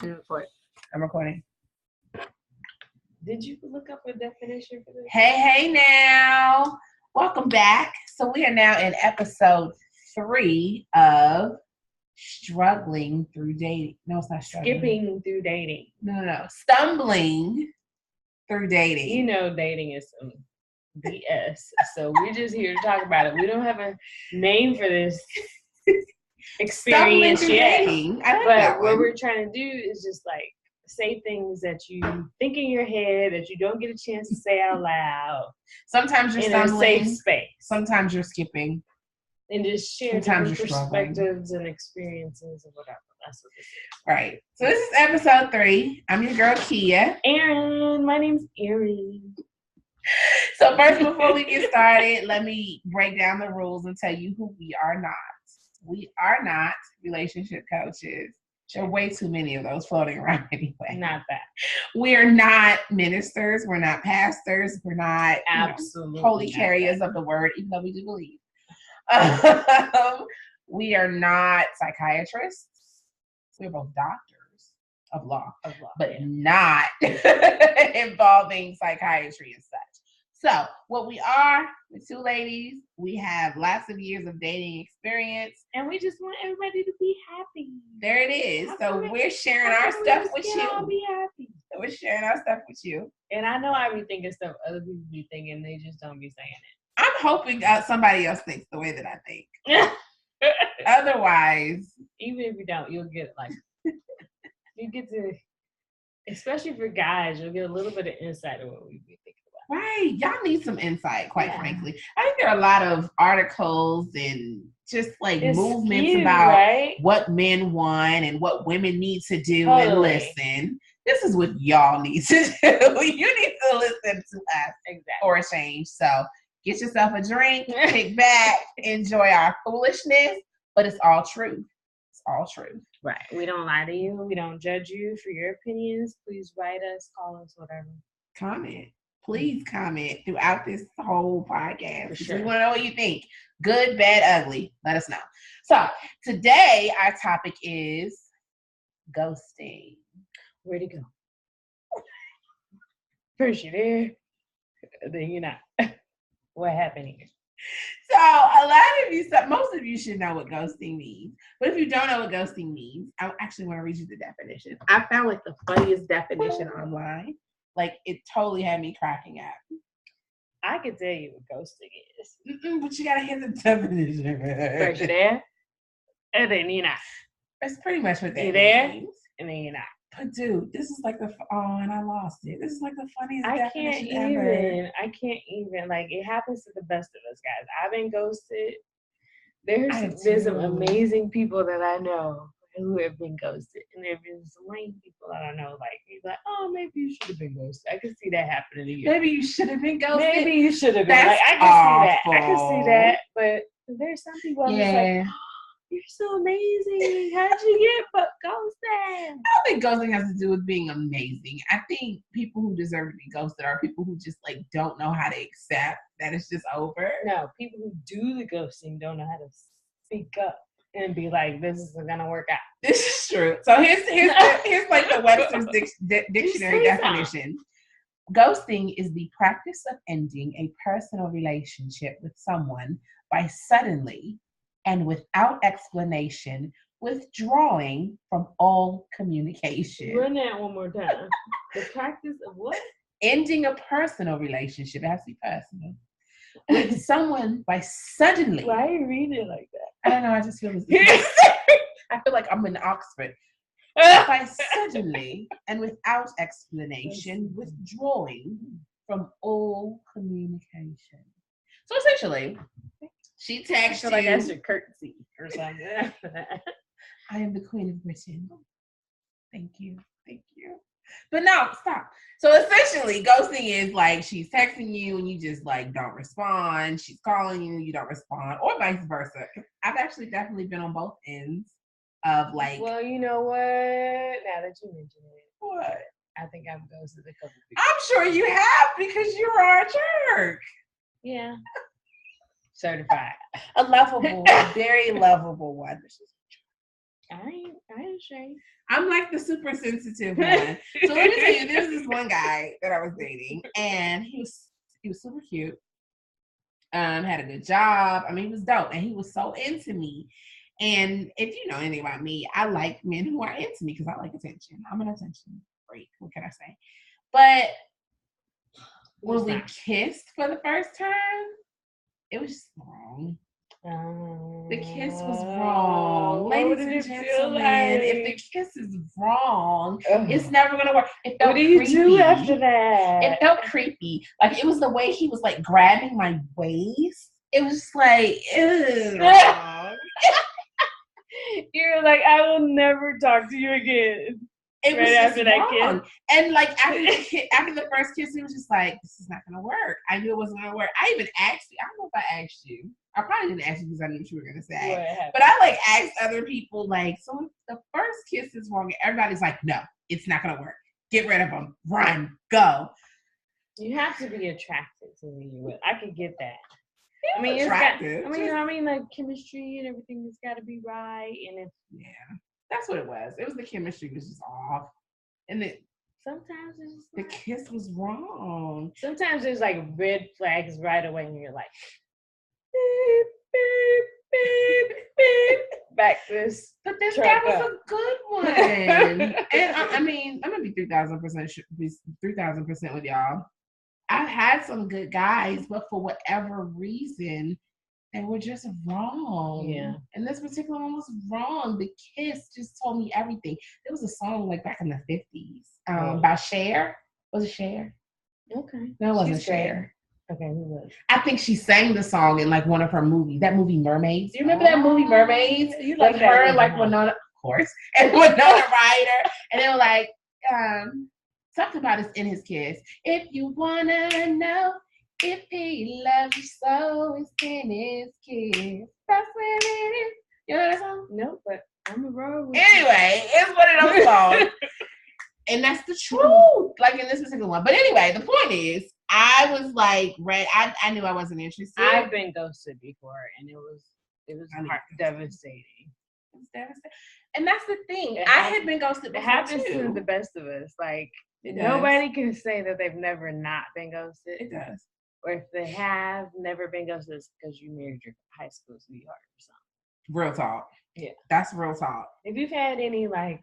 I'm recording. Did you look up a definition for this? Hey now. Welcome back. So we are now in episode 3 of Struggling Through Dating. No, it's not struggling. Skipping through dating. No. Stumbling through dating. You know dating is some BS. So we're just here to talk about it. We don't have a name for this experience yet. Dating. But what we're trying to do is just like say things that you think in your head that you don't get a chance to say out loud. Sometimes you're in stumbling. a safe space. Sometimes you're skipping. And just share different perspectives and experiences and whatever. That's what this is. Right. So this is episode 3. I'm your girl, Kia. Erin. My name's Erin. So first, before we get started, let me break down the rules and tell you who we are not. We are not relationship coaches. There are way too many of those floating around anyway. Not that. We are not ministers. We're not pastors. We're not absolutely holy carriers of the word, even though we do believe. We are not psychiatrists. We're both doctors of law, but not involving psychiatry and such. So what we are, the two ladies, we have lots of years of dating experience. And we just want everybody to be happy. There it is. So we're sharing our stuff with you. All be happy. So we're sharing our stuff with you. And I know I be thinking stuff other people be thinking, they just don't be saying it. I'm hoping somebody else thinks the way that I think. Otherwise, even if you don't, you'll get like you get to, especially for guys, you'll get a little bit of insight of what we be thinking about. Right, y'all need some insight, quite frankly. I think there are a lot of articles and just like movements about what men want and what women need to do and listen. This is what y'all need to do. You need to listen to us for a change. So get yourself a drink, kick back, enjoy our foolishness, but it's all true. It's all true. Right. We don't lie to you. We don't judge you for your opinions. Please write us, call us, whatever. Comment. Please comment throughout this whole podcast. Sure. We want to know what you think. Good, bad, ugly. Let us know. So today our topic is ghosting. Where'd it go? First you're there, then you're not. What happened here? So a lot of you, most of you should know what ghosting means. But if you don't know what ghosting means, I actually want to read you the definition. I found like the funniest definition online. Like it totally had me cracking up. I can tell you what ghosting is. But you gotta hear the definition. First you're there, and then you're not. That's pretty much what that you're there, means. And then you're not. But dude, this is like and I lost it. This is like the funniest definition ever. I can't even. Like, it happens to the best of us, guys. I've been ghosted. There's some amazing people that I know who have been ghosted. And there have been some lame people that I know, like, he's like, oh, maybe you should have been ghosted. I can see that happening to you. Maybe you should have been ghosted. Maybe you should have been. That's like, I can see that. But there's some people I'm just like, you're so amazing. How'd you get ghosted? I don't think ghosting has to do with being amazing. I think people who deserve to be ghosted are people who just like don't know how to accept that it's just over. No, people who do the ghosting don't know how to speak up and be like, this is gonna work out. This is true. So here's like the Webster's dictionary definition. Ghosting is the practice of ending a personal relationship with someone by suddenly and without explanation, withdrawing from all communication. Run that one more time. The practice of what? Ending a personal relationship. It has to be personal. With someone by suddenly. Why are you reading it like that? I don't know. I just feel this. I feel like I'm in Oxford. By suddenly and without explanation, withdrawing from all communication. So essentially, she texts you. Like that's your courtesy or something. I am the Queen of Britain. Thank you. But no, stop. So essentially, ghosting is like she's texting you and you just like don't respond. She's calling you, you don't respond, or vice versa. I've actually definitely been on both ends of like. Well, you know what? Now that you mention it, what? I think I've ghosted a couple people. I'm sure you have because you are a jerk. Yeah. Certified. A lovable, very lovable one. I ain't ashamed. I'm like the super sensitive one. So let me tell you, there was this one guy that I was dating, and he was super cute. Had a good job. I mean, he was dope, and he was so into me. And if you know anything about me, I like men who are into me because I like attention. I'm an attention freak. What can I say? But when we kissed for the first time, it was just wrong. The kiss was wrong. Ladies and gentlemen, if the kiss is wrong, it's never going to work. It felt creepy. What do you do after that? It felt creepy. Like, it was the way he was, like, grabbing my waist. It was just like, ew. You're like, I will never talk to you again. It was after that kiss. And like after the first kiss, he was just like, this is not gonna work. I knew it wasn't gonna work. I even asked you, I don't know if I asked you. I probably didn't ask you because I knew what you were gonna say. But I like asked other people, like, so the first kiss is wrong. Everybody's like, no, it's not gonna work. Get rid of them. Run. Go. You have to be attracted to me. I could get that. I mean, it's got, like chemistry and everything has got to be right. And if that's what it was. It was the chemistry was just off, and sometimes it's just the kiss was wrong. Sometimes there's like red flags right away, and you're like, beep, beep, beep, beep. Back this. But this guy was a good one, and I mean, I'm gonna be 3,000% with y'all. I've had some good guys, but for whatever reason, they were just wrong. Yeah. And this particular one was wrong. The kiss just told me everything. There was a song like back in the 50s by Cher. Was it Cher? Okay. No, it wasn't Cher. Okay, who was? I think she sang the song in like one of her movies. That movie Mermaids. Do you remember that movie Mermaids? You like with her and like Winona, of course, and Winona Ryder. And they were like, talked about it in his kiss. If you wanna know if he loves you so, it's in his kiss. That's what it is. You know that song? No, but I'm a roll. Anyway, it's one of those songs. And that's the truth. Like in this particular one. But anyway, the point is, I was like, I knew I wasn't interested. I've been ghosted before, and it was devastating. It was devastating. And that's the thing. I had been ghosted before. It happens to the best of us. Like, nobody can say that they've never not been ghosted. It does. Or if they have never been ghosted, it's because you married your high school sweetheart or something. Real talk. Yeah. That's real talk. If you've had any like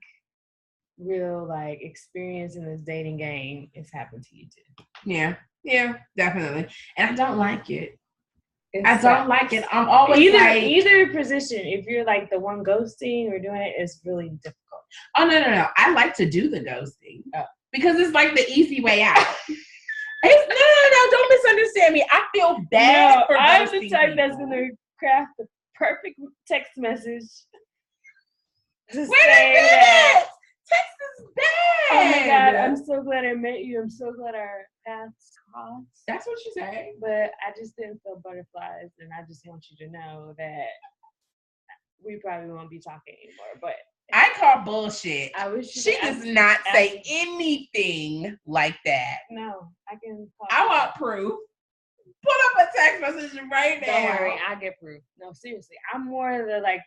real like experience in this dating game, it's happened to you too. Yeah, definitely. And I don't like it. I don't like it. I'm always either position. If you're like the one ghosting or doing it, it's really difficult. Oh no! I like to do the ghosting because it's like the easy way out. No! Don't misunderstand me. I feel bad for ghosting. I'm the type that's gonna craft the perfect text message. Wait a minute! Text is bad. Oh my God! I'm so glad I met you. I'm so glad our paths crossed. That's what you say. But I just didn't feel butterflies, and I just want you to know that we probably won't be talking anymore. But I call bullshit. She does not say anything like that. No, I can. I want proof. Pull up a text message right now. Don't worry, I get proof. No, seriously, I'm more the type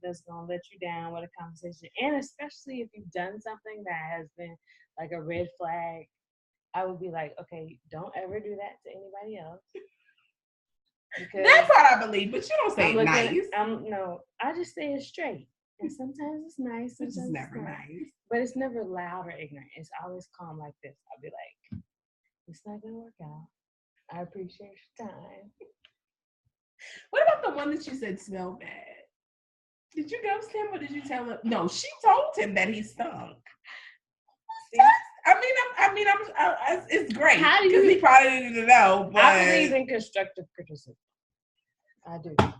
that's gonna let you down with a conversation, and especially if you've done something that has been like a red flag, I would be like, okay, don't ever do that to anybody else. That part I believe, but you don't say it nice. No, I just say it straight. And sometimes it's nice. Sometimes it's never nice. But it's never loud or ignorant. It's always calm like this. I'll be like, it's not gonna work out. I appreciate your time. What about the one that you said smelled bad? Did you ghost him or did you tell him? No, she told him that he stunk. See? It's great because he probably didn't know. But I believe in constructive criticism. I do. I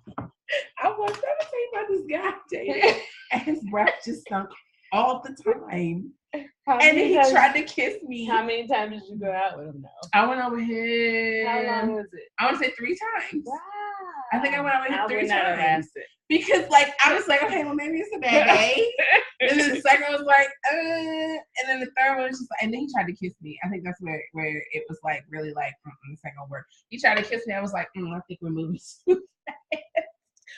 was trying to tell you about this guy, Jada, and his breath just stunk all the time. And then he tried to kiss me. How many times did you go out with him now? I went over here. How long was it? I want to say 3 times. Wow. I think I went over here 3 times. Because I was like, okay, well maybe it's a bad day. And then the second was like, and then the third one was just and then he tried to kiss me. I think that's where it was like really like the second word. He tried to kiss me. I was like, I think we're moving too fast.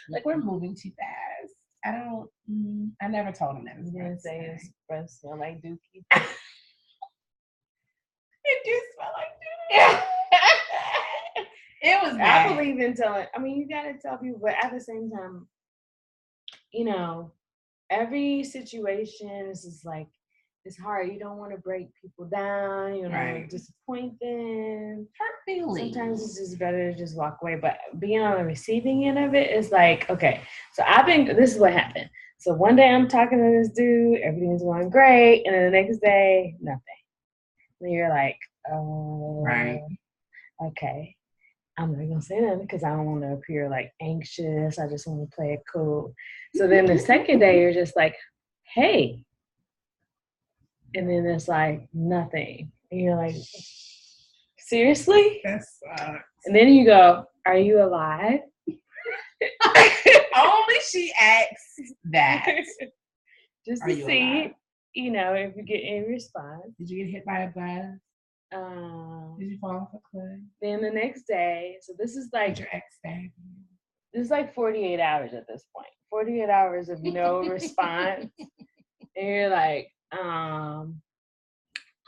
Like we're moving too fast. I never told him that. You didn't say his breath smell like dookie. It do smell like dookie. It was bad. I believe in telling. I mean, you gotta tell people, but at the same time, you know, every situation is just like, it's hard. You don't want to break people down. You don't want to disappoint them. Hurt feelings. Sometimes it's just better to just walk away. But being on the receiving end of it is like, okay, so this is what happened. So one day I'm talking to this dude, everything's going great. And then the next day, nothing. And you're like, oh, okay. I'm not going to say nothing because I don't want to appear like anxious. I just want to play it cool. So then the second day, you're just like, hey. And then it's like nothing. And you're like, seriously? That sucks. And then you go, are you alive? Only she asks that. Just to see, you know, if you get any response. Did you get hit by a bus? Did you fall off a cliff? Then the next day, so this is like, did your ex stab you? This is like 48 hours at this point. 48 hours of no response. And you're like,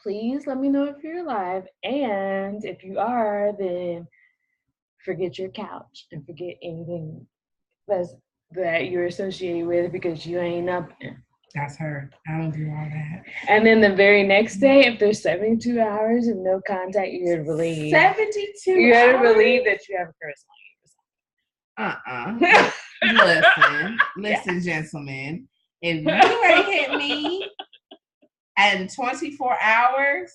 please let me know if you're alive. And if you are, then forget your couch and forget anything that you're associated with because you ain't nothing. That's her. I don't do all that. And then the very next day, if there's 72 hours of no contact, you're to believe. 72 You're to believe that you have a curse on you. Listen, gentlemen. If you ain't hit me in 24 hours,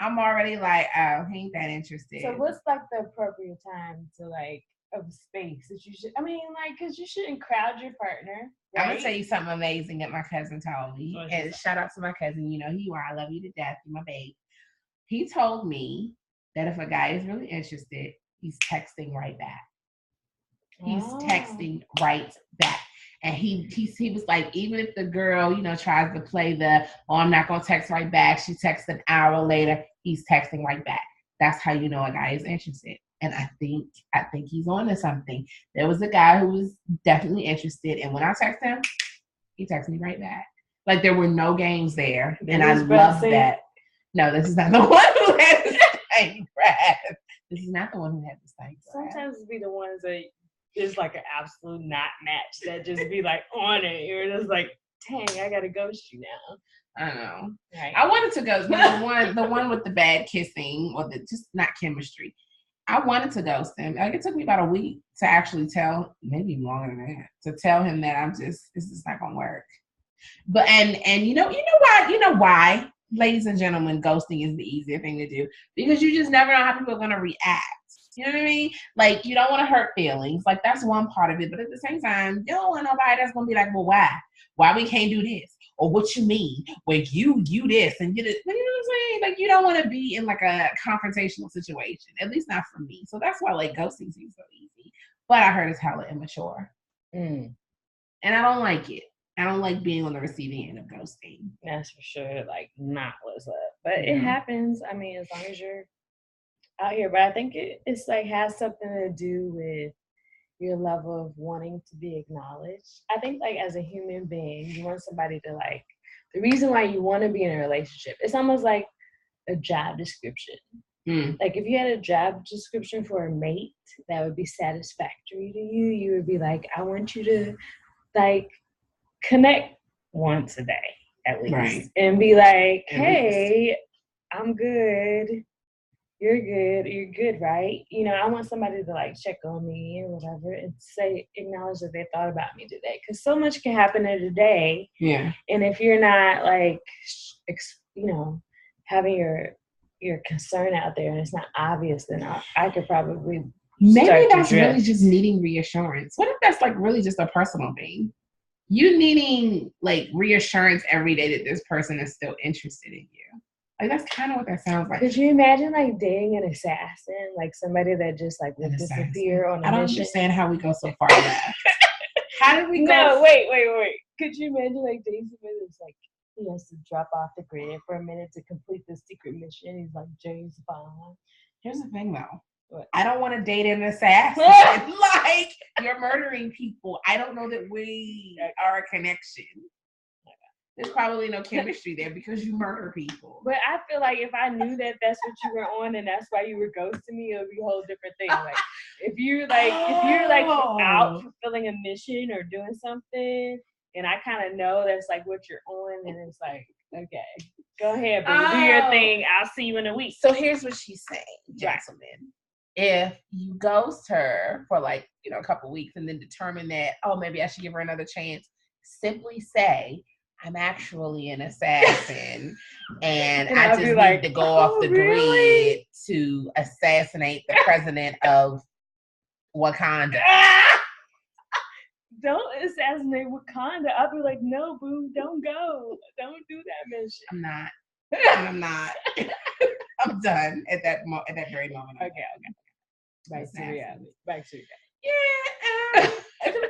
I'm already like, oh, he ain't that interested. So what's like the appropriate time to like of space that you should? I mean, like, because you shouldn't crowd your partner. Right? I'm gonna tell you something amazing that my cousin told me, and shout out to my cousin. You know who you are. I love you to death. You're my babe. He told me that if a guy is really interested, he's texting right back. He's texting right back. And he was like, even if the girl, you know, tries to play I'm not going to text right back. She texts an hour later. He's texting right back. That's how you know a guy is interested. And I think he's on to something. There was a guy who was definitely interested. And when I text him, he texted me right back. Like there were no games there. And I love that. No, this is not the one who had the stank breath. This is not the one who had the stank breath. Sometimes it be the ones that is like an absolute not match that just be like on it. You're just like, dang, I gotta ghost you now. I know. Right. I wanted to ghost the one with the bad kissing or the just not chemistry. I wanted to ghost him. Like it took me about a week to actually tell, maybe longer than that, to tell him that this is not gonna work. But and you know why, ladies and gentlemen, ghosting is the easier thing to do because you just never know how people are gonna react. You know what I mean? Like, you don't want to hurt feelings. Like, that's one part of it. But at the same time, you don't want nobody that's going to be like, well, why? Why we can't do this? Or what you mean? Well, you this and you this. You know what I'm saying? Like, you don't want to be in, like, a confrontational situation. At least not for me. So that's why, like, ghosting seems so easy. But I heard it's hella immature. And I don't like it. I don't like being on the receiving end of ghosting. That's for sure. Like, not what's up. But it happens. I mean, as long as you're out here, but I think it's like has something to do with your level of wanting to be acknowledged. I think like as a human being, you want somebody to like, the reason why you want to be in a relationship, it's almost like a job description. Like if you had a job description for a mate that would be satisfactory to you, you would be like, I want you to like connect once a day at least and be like, hey, I'm good. You're good, right? You know, I want somebody to like check on me or whatever and acknowledge that they thought about me today. Because so much can happen in a day. Yeah. And if you're not like, you know, having your concern out there and it's not obvious, then I could probably maybe that's really just needing reassurance. What if that's like really just a personal thing? You needing like reassurance every day that this person is still interested in you. Like that's kind of what that sounds like. Could you imagine like dating an assassin, like somebody that just like would disappear on a mission? I don't understand how we go so far left. How did we go? No, wait. Could you imagine like dating somebody that's like he has to drop off the grid for a minute to complete the secret mission? He's like James Bond. Here's the thing though. What? I don't want to date an assassin. Like, you're murdering people. I don't know that we are a connection. There's probably no chemistry there because you murder people. But I feel like if I knew that that's what you were on and that's why you were ghosting me, it would be a whole different thing. Like if you're out fulfilling a mission or doing something, and I kind of know that's like what you're on, and it's like, okay, go ahead, boo, do your thing. I'll see you in a week. So here's what she's saying, gentlemen. Right. If you ghost her for like, a couple weeks and then determine that, oh, maybe I should give her another chance, simply say, I'm actually an assassin, and I just need to go off the grid to assassinate the president of Wakanda. Don't assassinate Wakanda. I'll be like, no, boo, don't go. Don't do that mission. I'm not. I'm done at that very moment. Okay. Back to reality. Yeah.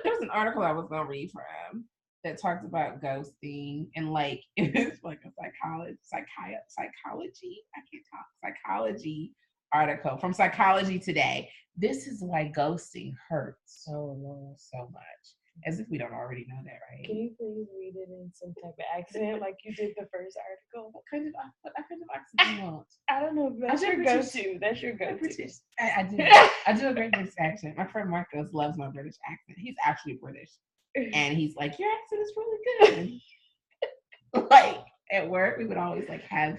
There's an article I was gonna read from that talked about ghosting and like it's like a psychology article from Psychology Today. This is why ghosting hurts so much. As if we don't already know that, right? Can you please read it in some type of accent like you did the first article? What kind of accent do you want? I don't know. That's your go-to. That's your go-to. I do a great British accent. My friend Marcos loves my British accent. He's actually British. And he's like, your accent is really good. Like at work, we would always like have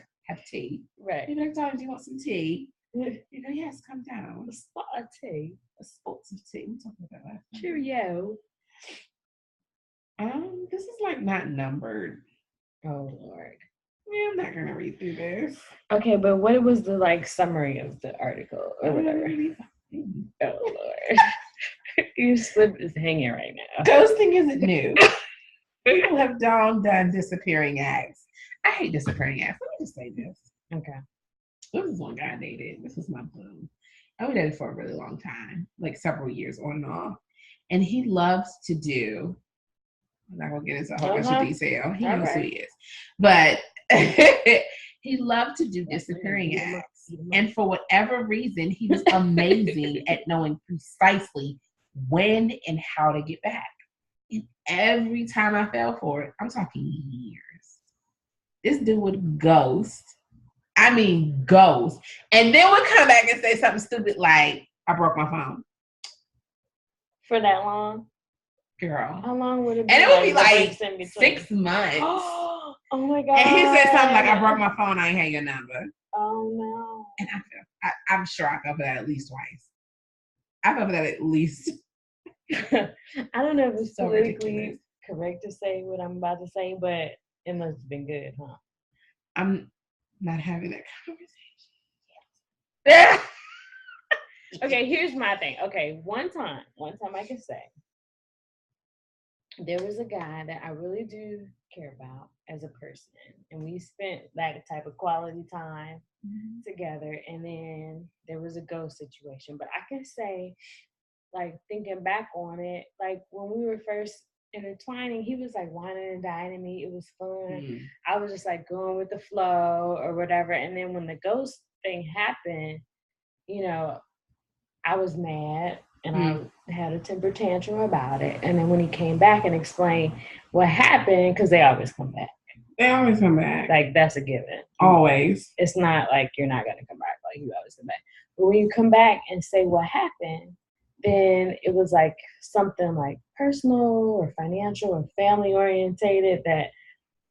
tea. Right. Maybe next time, do you want some tea? Yes, come down. A spot of tea. A spot of tea. We're talking about that. Cheerio. This is like not numbered. Oh Lord. Yeah, I'm not gonna read through this. Okay, but what was the like summary of the article or whatever? Oh Lord. Your slip is hanging right now. Ghosting isn't new. People have done disappearing acts. I hate disappearing acts. Let me just say this. Okay. This is one guy I dated. This was my boo. I was dated for a really long time, like several years on and off. And he loves to do, I'm not going to get into a whole bunch of detail. He knows who he is. But he loved to do disappearing acts. And for whatever reason, he was amazing at knowing precisely when and how to get back. And every time I fell for it, I'm talking years, this dude would ghost. I mean, ghost. And then would come back and say something stupid like, I broke my phone. For that long? Girl. How long would it be? And it would be like 6 months. Oh my God. And he said something like, I broke my phone, I ain't had your number. Oh no. And I'm sure I fell for that at least twice. I fell for that at least. I don't know if it's so politically correct to say what I'm about to say, but it must have been good, huh? I'm not having that conversation. Okay, here's my thing. Okay, one time I can say there was a guy that I really do care about as a person, and we spent that type of quality time together, and then there was a ghost situation. But I can say, like, thinking back on it, like when we were first intertwining, he was like whining and dining me. It was fun. I was just like going with the flow or whatever. And then when the ghost thing happened, I was mad and I had a temper tantrum about it. And then when he came back and explained what happened, because they always come back. They always come back. Like, that's a given. Always. It's not like you're not going to come back. Like, you always come back. But when you come back and say what happened, then it was like something like personal or financial or family orientated that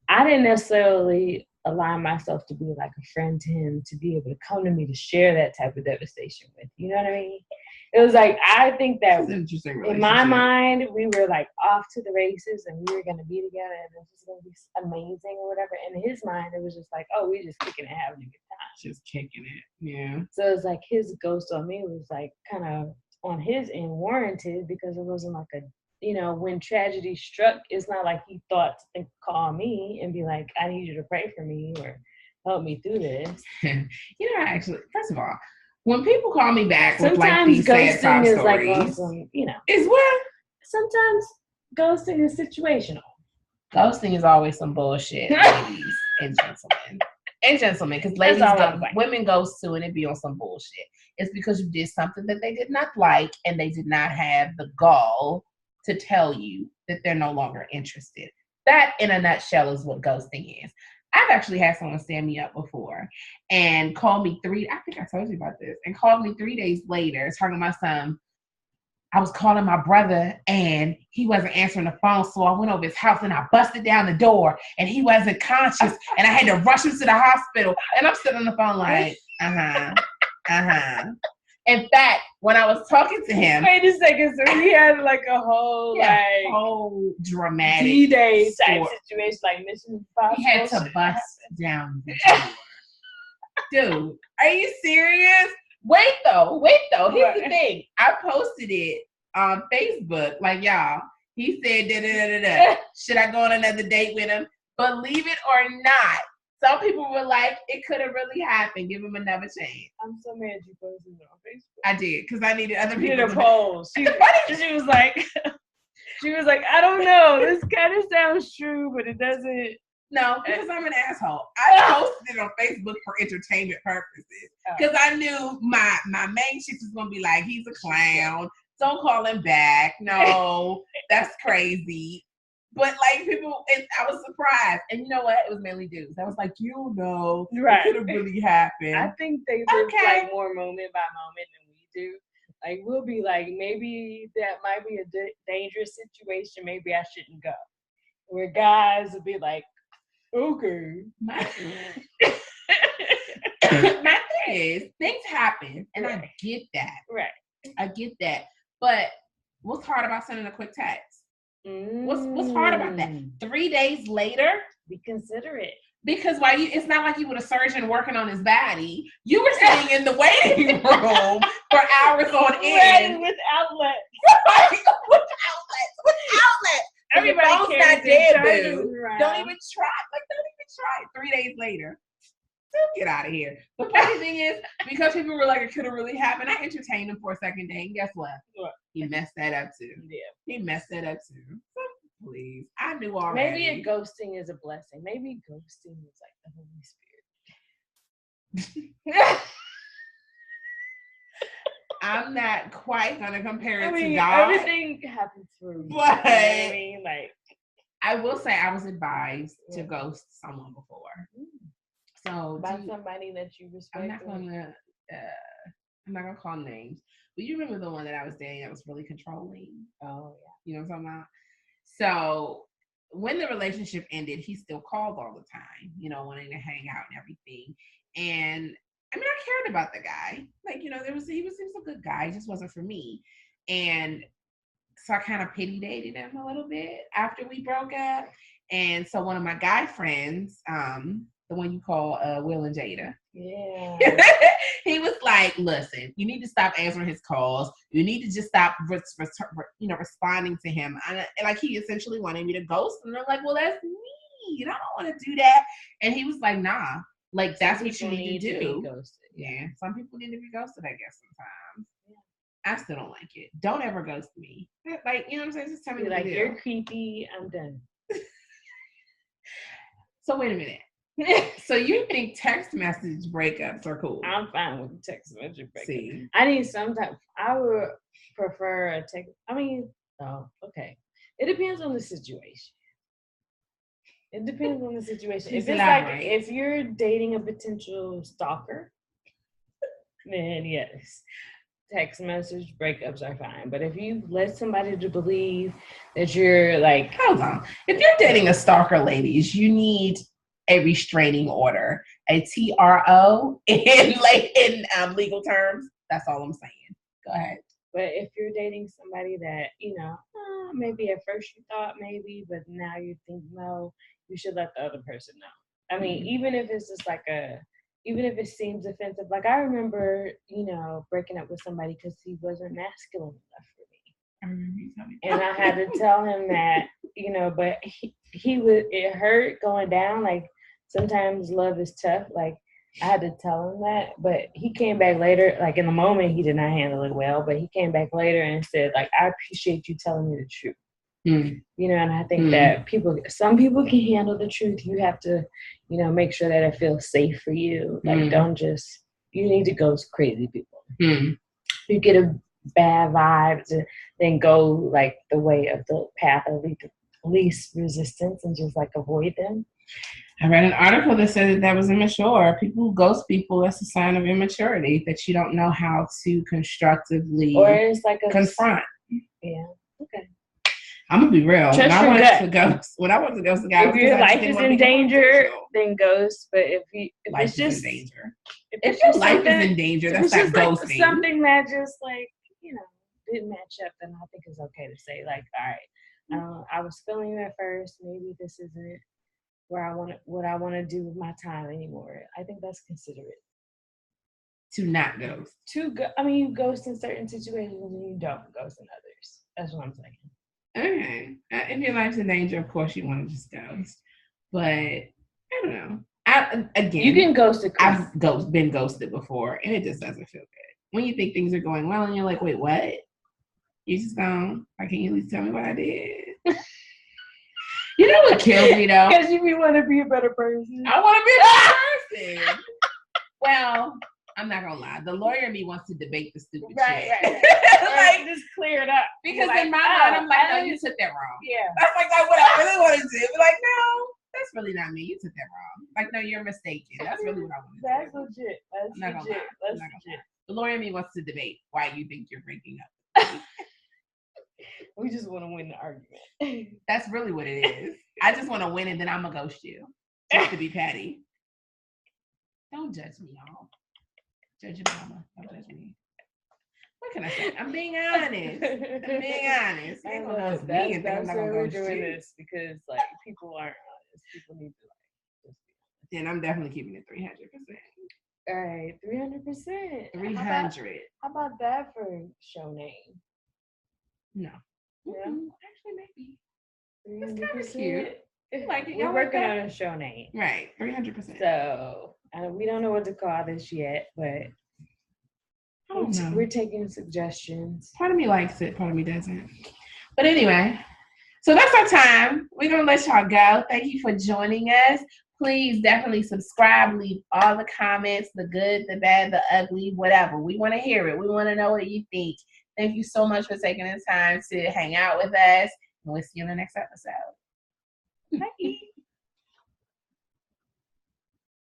I didn't necessarily allow myself to be like a friend to him, to be able to come to me to share that type of devastation with. You know what I mean? It was like, I think that in my mind, we were like off to the races and we were going to be together and it was going to be amazing or whatever. In his mind, it was just like, oh, we're just kicking it, having a good time. Just kicking it. Yeah. So it was like his ghost on me was like kind of on his end warranted, because it wasn't like a, when tragedy struck, it's not like he thought to call me and be like, I need you to pray for me or help me through this. Actually, first of all, when people call me back with like these sad sob stories, like awesome, is what? Sometimes ghosting is situational. Ghosting is always some bullshit, ladies and gentlemen. And gentlemen, because women ghost too and it be on some bullshit. it's because you did something that they did not like and they did not have the gall to tell you that they're no longer interested. That, in a nutshell, is what ghosting is. I've actually had someone stand me up before and call me I think I told you about this, and called me 3 days later talking about some. I was calling my brother and he wasn't answering the phone. So I went over his house and I busted down the door and he wasn't conscious and I had to rush him to the hospital. And I'm sitting on the phone like, In fact, when I was talking to him. Wait a second. So he had like a whole whole dramatic D-Day type situation, like Mission Impossible. He had to bust down the door. Dude, are you serious? Wait though. Here's the thing. I posted it on Facebook. Like, y'all, he said, should I go on another date with him? Believe it or not, some people were like, it could have really happened. Give him another chance. I'm so mad you posted it on Facebook. I did, because I needed other people to post. She was like, I don't know. This kind of sounds true, but it doesn't. No, because I'm an asshole. I posted it on Facebook for entertainment purposes. Because I knew my main chick was going to be like, he's a clown. Don't call him back. No, that's crazy. But like people, and I was surprised. And you know what? It was mainly dudes. I was like, it could have really happened. I think they live like more moment by moment than we do. Like we'll be like, maybe that might be a dangerous situation. Maybe I shouldn't go. Where guys will be like, okay. My thing is, things happen, and I get that. Right. I get that. But what's hard about sending a quick text? What's hard about that? 3 days later? Be considerate. Because it's not like you were a surgeon working on his body. You were sitting in the waiting room for hours on end. With outlets. With outlets. Everybody phone's not dead, boo. Don't even try. 3 days later. Get out of here. The funny thing is, because people were like, it could have really happened, I entertained him for a second day, and guess what? He messed that up too. Yeah. He messed that up too. Please. I knew already. Maybe a ghosting is a blessing. Maybe ghosting is like the Holy Spirit. I'm not quite gonna compare it to God. Everything happens through. But you know what I mean, like, I will say I was advised to ghost someone before. So by somebody that you respect. I'm not gonna call names. But you remember the one that I was dating that was really controlling? Oh yeah. You know what I'm talking about? So when the relationship ended, he still called all the time, wanting to hang out and everything. And I mean, I cared about the guy. Like, he was a good guy. He just wasn't for me. And so I kind of pity dated him a little bit after we broke up. And so one of my guy friends, the one you call Will and Jada. Yeah. He was like, listen, you need to stop answering his calls. You need to just stop responding to him. And like, he essentially wanted me to ghost. And I'm like, well, that's me. I don't want to do that. And he was like, nah. Like, that's what you need to do. Be ghosted. Yeah. Some people need to be ghosted, I guess, sometimes. Yeah. I still don't like it. Don't ever ghost me. Like, you know what I'm saying? Just tell me like, you're creepy. I'm done. So wait a minute. So you think text message breakups are cool? I'm fine with text message breakups. See? I need sometimes. I would prefer a text. I mean, okay. It depends on the situation. If it's like, if you're dating a potential stalker, then yes, text message breakups are fine. But if you let somebody to believe that you're like, hold on. If you're dating a stalker, ladies, you need a restraining order, a TRO in legal terms. That's all I'm saying. Go ahead. But if you're dating somebody that, maybe at first you thought maybe, but now you think no, you should let the other person know. I mean, even if it's just like even if it seems offensive, like I remember, breaking up with somebody because he wasn't masculine enough for me. And I had to tell him that, but it hurt going down. Like, sometimes love is tough. Like, I had to tell him that, but he came back later. Like, in the moment, he did not handle it well, but he came back later and said, like, I appreciate you telling me the truth. And I think that some people can handle the truth. You have to, make sure that it feels safe for you. Like, don't just You need to ghost crazy people. You get a bad vibe, then go like the way of the path of least resistance and just like avoid them. I read an article that said that was immature. People who ghost people, that's a sign of immaturity, that you don't know how to constructively or it's like confront. Yeah. Okay. I'm gonna be real. When I wanted to ghost the guy, if your life is in danger, then ghost. But if it's just in danger, if your life is in danger, that's not ghosting. Like something that just like didn't match up, then I think it's okay to say like, all right, I was feeling you at first. Maybe this isn't where what I want to do with my time anymore. I think that's considerate. To not ghost. You ghost in certain situations and you don't ghost in others. That's what I'm saying. Okay. If your life's in danger, of course you want to just ghost. But I don't know. You can ghost. I've been ghosted before, and it just doesn't feel good. When you think things are going well, and you're like, "Wait, what? You just gone? Why can't you at least tell me what I did?" You know what kills me though? Because you want to be a better person. I want to be a better person. Well, I'm not gonna lie. The lawyer in me wants to debate the stupid shit. Right. Like, just clear it up. Because in my mind, I'm like, no, you took that wrong. Yeah. That's like what I really want to do. But like, no, that's really not me. You took that wrong. Like, no, you're mistaken. That's really what I want to do. That's legit. That's legit. The lawyer in me wants to debate why you think you're breaking up. We just want to win the argument. That's really what it is. I just want to win, and then I'm gonna ghost you. Just to be petty. Don't judge me, y'all. Judge your mama. Don't judge me. What can I say? I'm being honest. I know that's why we're doing this, because like people aren't honest. People need to like just be honest. Then I'm definitely keeping it 300%. All right, 300%. 300. How about that for show name? No. Yeah. Actually, maybe. 300%. It's kind of cute. Like we're working on a show name. Right, 300%. So we don't know what to call this yet, but we're taking suggestions. Part of me likes it, part of me doesn't. But anyway, so that's our time. We're going to let y'all go. Thank you for joining us. Please definitely subscribe. Leave all the comments, the good, the bad, the ugly, whatever. We want to hear it. We want to know what you think. Thank you so much for taking the time to hang out with us. And we'll see you in the next episode. Bye.